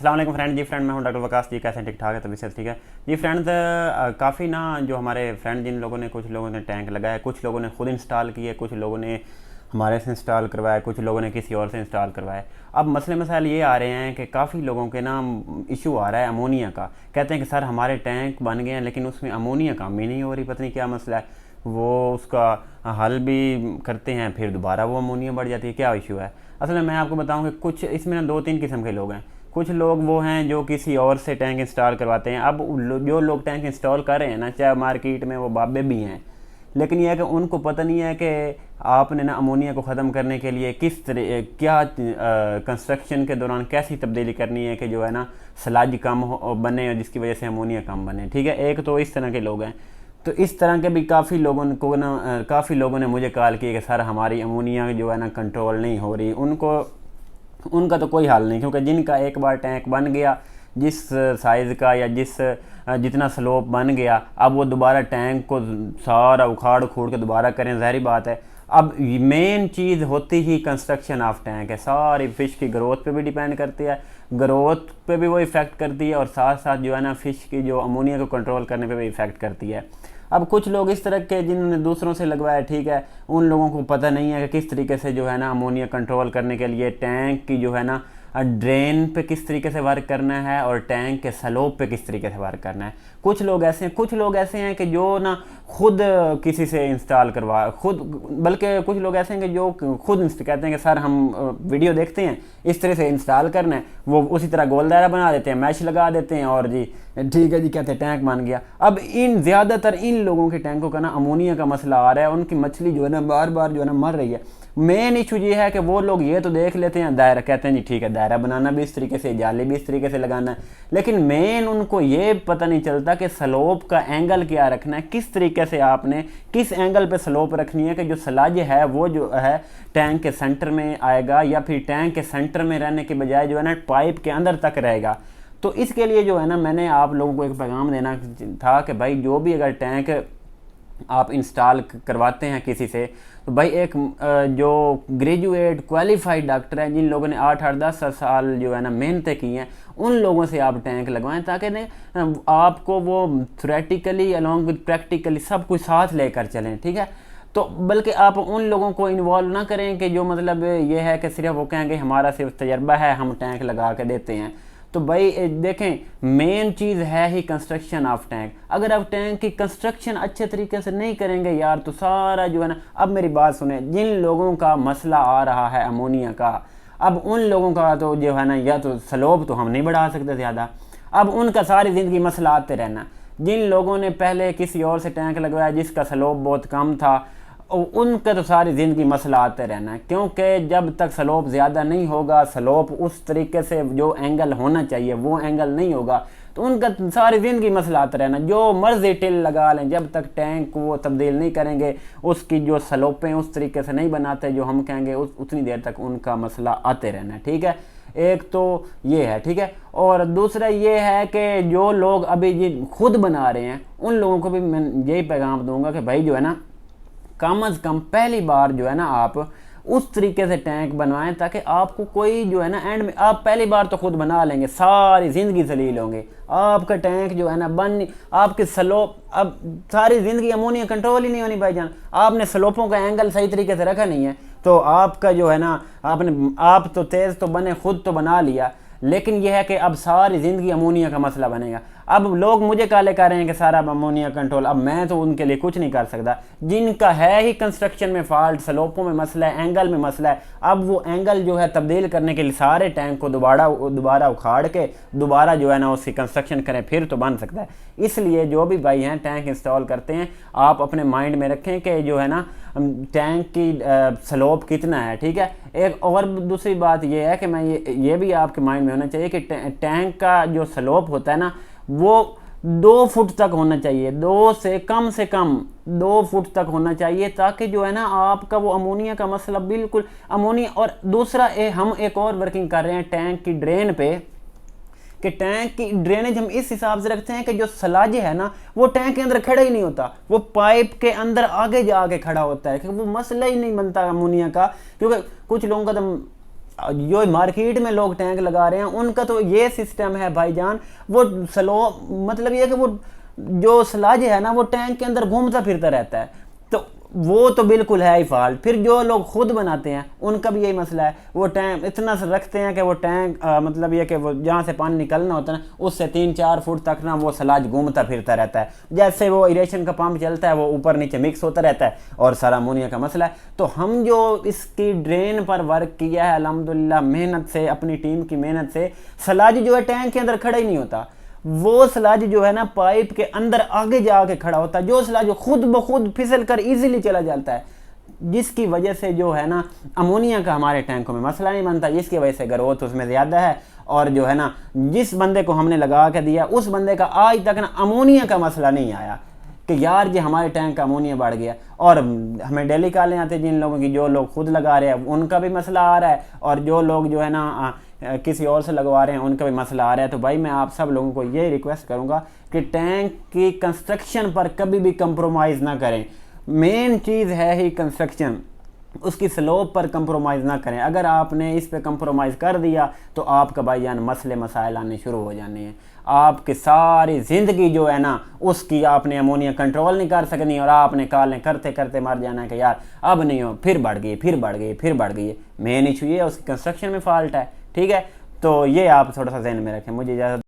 अस्सलाम वालेकुम फ्रेंड। जी फ्रेंड, मैं हूं डॉक्टर वकास। जी कैसे हैं? ठीक ठाक है? तभी से ठीक है जी फ्रेंड्स। काफ़ी ना जो हमारे फ्रेंड जिन लोगों ने, कुछ लोगों ने टैंक लगाया, कुछ लोगों ने खुद इंस्टॉल किए, कुछ लोगों ने हमारे से इंस्टॉल करवाया, कुछ लोगों ने किसी और से इंस्टॉल करवाया। अब मसले मसाइल ये आ रहे हैं कि काफ़ी लोगों के ना इशू आ रहा है अमोनिया का। कहते हैं कि सर हमारे टैंक बन गए हैं लेकिन उसमें अमोनिया कम ही नहीं हो रही, पता नहीं क्या मसला है। वो उसका हल भी करते हैं, फिर दोबारा वो अमोनिया बढ़ जाती है, क्या इशू है। असल में मैं आपको बताऊं कि कुछ इसमें ना 2-3 किस्म के लोग हैं। कुछ लोग वो हैं जो किसी और से टैंक इंस्टॉल करवाते हैं। अब जो लोग टैंक इंस्टॉल कर रहे हैं ना, चाहे मार्केट में वो बाबे भी हैं, लेकिन यह है कि उनको पता नहीं है कि आपने ना अमोनिया को ख़त्म करने के लिए किस तरह क्या कंस्ट्रक्शन के दौरान कैसी तब्दीली करनी है कि जो है ना स्लज कम बने और जिसकी वजह से अमोनिया कम बने। ठीक है, एक तो इस तरह के लोग हैं। तो इस तरह के भी काफ़ी लोगों ने मुझे कॉल किया कि सर हमारी अमोनिया जो है ना कंट्रोल नहीं हो रही। उनका तो कोई हाल नहीं, क्योंकि जिनका एक बार टैंक बन गया जिस साइज़ का या जितना स्लोप बन गया, अब वो दोबारा टैंक को सारा उखाड़ उखूड़ के दोबारा करें, ज़ाहिर बात है। अब मेन चीज़ होती ही कंस्ट्रक्शन ऑफ टैंक है। सारी फ़िश की ग्रोथ पे भी डिपेंड करती है, ग्रोथ पे भी वो इफ़ेक्ट करती है, और साथ साथ जो है ना फ़िश की जो अमोनिया को कंट्रोल करने पे भी इफ़ेक्ट करती है। अब कुछ लोग इस तरह के जिन्होंने दूसरों से लगवाया, ठीक है, उन लोगों को पता नहीं है कि किस तरीके से जो है ना अमोनिया कंट्रोल करने के लिए टैंक की जो है ना ड्रेन पे किस तरीके से वर्क करना है और टैंक के स्लोप पे किस तरीके से वर्क करना है। कुछ लोग ऐसे हैं कि जो ना खुद किसी से इंस्टॉल करवा खुद, बल्कि कुछ लोग ऐसे हैं कि जो खुद कहते हैं कि सर हम वीडियो देखते हैं, इस तरह से इंस्टॉल करना है, वो उसी तरह गोल दायरा बना देते हैं, मैश लगा देते हैं और जी ठीक है जी कहते हैं टैंक बन गया। अब ज़्यादातर इन लोगों के टैंकों का ना अमोनिया का मसला आ रहा है, उनकी मछली जो है ना बार बार जो है ना मर रही है। मेन इशू ये है कि वो लोग ये तो देख लेते हैं दायरा, कहते हैं जी ठीक है दायरा बनाना भी इस तरीके से, जाली भी इस तरीके से लगाना है, लेकिन मेन उनको ये पता नहीं चलता कि स्लोप का एंगल क्या रखना है, किस तरीके से आपने किस एंगल पे स्लोप रखनी है कि जो स्लज है वो जो है टैंक के सेंटर में आएगा, या फिर टैंक के सेंटर में रहने के बजाय जो है ना पाइप के अंदर तक रहेगा। तो इसके लिए जो है ना मैंने आप लोगों को एक पैगाम देना था कि भाई जो भी अगर टैंक आप इंस्टॉल करवाते हैं किसी से, तो भाई एक जो ग्रेजुएट क्वालिफाइड डॉक्टर हैं, जिन लोगों ने 8-10 साल जो है ना मेहनतें की हैं, उन लोगों से आप टैंक लगवाएं, ताकि आपको वो थ्योरेटिकली अलॉन्ग विद प्रैक्टिकली सब कुछ साथ लेकर चलें। ठीक है, तो बल्कि आप उन लोगों को इन्वॉल्व ना करें कि जो मतलब ये है कि सिर्फ वो कहेंगे हमारा सिर्फ तजर्बा है, हम टैंक लगा के देते हैं। तो भाई देखें, मेन चीज़ है ही कंस्ट्रक्शन ऑफ टैंक। अगर आप टैंक की कंस्ट्रक्शन अच्छे तरीके से नहीं करेंगे यार, तो सारा जो है ना, अब मेरी बात सुने, जिन लोगों का मसला आ रहा है अमोनिया का, अब उन लोगों का तो जो है ना, या तो स्लोप तो हम नहीं बढ़ा सकते ज़्यादा, अब उनका सारी ज़िंदगी मसला आते रहना। जिन लोगों ने पहले किसी और से टैंक लगवाया जिसका स्लोप बहुत कम था, उनका तो सारी ज़िंदगी मसला आते रहना है, क्योंकि जब तक स्लोप ज़्यादा नहीं होगा, स्लोप उस तरीके से जो एंगल होना चाहिए वो एंगल नहीं होगा, तो उनका सारी ज़िंदगी मसला आता रहना। जो मर्जी टिल लगा लें, जब तक टैंक को वो तब्दील नहीं करेंगे, उसकी जो स्लोपें उस तरीके से नहीं बनाते जो हम कहेंगे, उतनी देर तक उनका मसला आते रहना। ठीक है, एक तो ये है। ठीक है, और दूसरा ये है कि जो लोग अभी ये खुद बना रहे हैं, उन लोगों को भी मैं यही पैगाम दूंगा कि भाई जो है ना, कम अज़ कम पहली बार जो है ना आप उस तरीके से टैंक बनवाएं ताकि आपको कोई जो है ना एंड में, आप पहली बार तो खुद बना लेंगे, सारी ज़िंदगी जलील होंगे, आपका टैंक जो है ना आपके स्लोप, अब सारी ज़िंदगी अमोनिया कंट्रोल ही नहीं होनी भाईजान। आपने स्लोपों का एंगल सही तरीके से रखा नहीं है, तो आपका जो है ना आप तो तेज़ तो बने, खुद तो बना लिया, लेकिन यह है कि अब सारी ज़िंदगी अमोनिया का मसला बनेगा। अब लोग मुझे काले कह रहे हैं कि सारा अमोनिया कंट्रोल, अब मैं तो उनके लिए कुछ नहीं कर सकता। जिनका है ही कंस्ट्रक्शन में फॉल्ट, स्लोपों में मसला है, एंगल में मसला है, अब वो एंगल जो है तब्दील करने के लिए सारे टैंक को दोबारा उखाड़ के दोबारा जो है ना उसकी कंस्ट्रक्शन करें, फिर तो बन सकता है। इसलिए जो भी भाई हैं टैंक इंस्टॉल करते हैं, आप अपने माइंड में रखें कि जो है ना टैंक की स्लोप कितना है। ठीक है, एक और दूसरी बात ये है कि मैं ये भी आपके माइंड में होना चाहिए कि टैंक का जो स्लोप होता है ना, वो 2 फुट तक होना चाहिए, 2 से कम 2 फुट तक होना चाहिए, ताकि जो है ना आपका वो अमोनिया का मसला बिल्कुल अमोनिया। और दूसरा हम एक और वर्किंग कर रहे हैं टैंक की ड्रेन पे, कि टैंक की ड्रेनेज हम इस हिसाब से रखते हैं कि जो सलाज है ना, वो टैंक के अंदर खड़ा ही नहीं होता, वो पाइप के अंदर आगे जाके खड़ा होता है, कि वो मसला ही नहीं बनता अमोनिया का। क्योंकि कुछ लोगों का तो जो मार्केट में लोग टैंक लगा रहे हैं उनका तो ये सिस्टम है भाईजान, वो स्लो मतलब ये कि वो जो स्लज है ना वो टैंक के अंदर घूमता फिरता रहता है, तो वो तो बिल्कुल है ही फॉल्ट। फिर जो लोग खुद बनाते हैं उनका भी यही मसला है, वो टैंक इतना रखते हैं कि वो टैंक मतलब ये कि वो जहाँ से पानी निकलना होता है ना उससे 3-4 फुट तक ना वो स्लज घूमता फिरता रहता है, जैसे वो इरेशन का पंप चलता है वो ऊपर नीचे मिक्स होता रहता है, और सारा अमोनिया का मसला है। तो हम जो इसकी ड्रेन पर वर्क किया है अल्हम्दुलिल्लाह मेहनत से, अपनी टीम की मेहनत से, स्लज जो है टैंक के अंदर खड़ा ही नहीं होता, वो स्लज जो है ना पाइप के अंदर आगे जाके खड़ा होता है, जो स्लज खुद ब खुद फिसल कर इजीली चला जाता है, जिसकी वजह से जो है ना अमोनिया का हमारे टैंकों में मसला नहीं बनता, जिसकी वजह से ग्रोथ उसमें ज़्यादा है। और जो है ना जिस बंदे को हमने लगा के दिया उस बंदे का आज तक ना अमोनिया का मसला नहीं आया कि यार जी हमारे टैंक का अमोनिया बढ़ गया। और हमें डेली कॉलें आते हैं जिन लोगों की, जो लोग खुद लगा रहे हैं उनका भी मसला आ रहा है, और जो लोग जो है ना किसी और से लगवा रहे हैं उनका भी मसला आ रहा है। तो भाई मैं आप सब लोगों को ये रिक्वेस्ट करूंगा कि टैंक की कंस्ट्रक्शन पर कभी भी कंप्रोमाइज़ ना करें, मेन चीज़ है ही कंस्ट्रक्शन, उसकी स्लोप पर कंप्रोमाइज़ ना करें। अगर आपने इस पे कंप्रोमाइज़ कर दिया तो आपका भाईजान मसले मसाइल आने शुरू हो जाने हैं, आपकी सारी ज़िंदगी जो है ना उसकी आपने अमोनिया कंट्रोल नहीं कर सकनी, और आपने कॉलें करते करते मर जाना है कि यार अब नहीं हो, फिर बढ़ गई फिर बढ़ गई फिर बढ़ गई। मेन इशू ये उसकी कंस्ट्रक्शन में फॉल्ट है, ठीक है। तो ये आप थोड़ा सा ज़हन में रखें। मुझे इजाज़त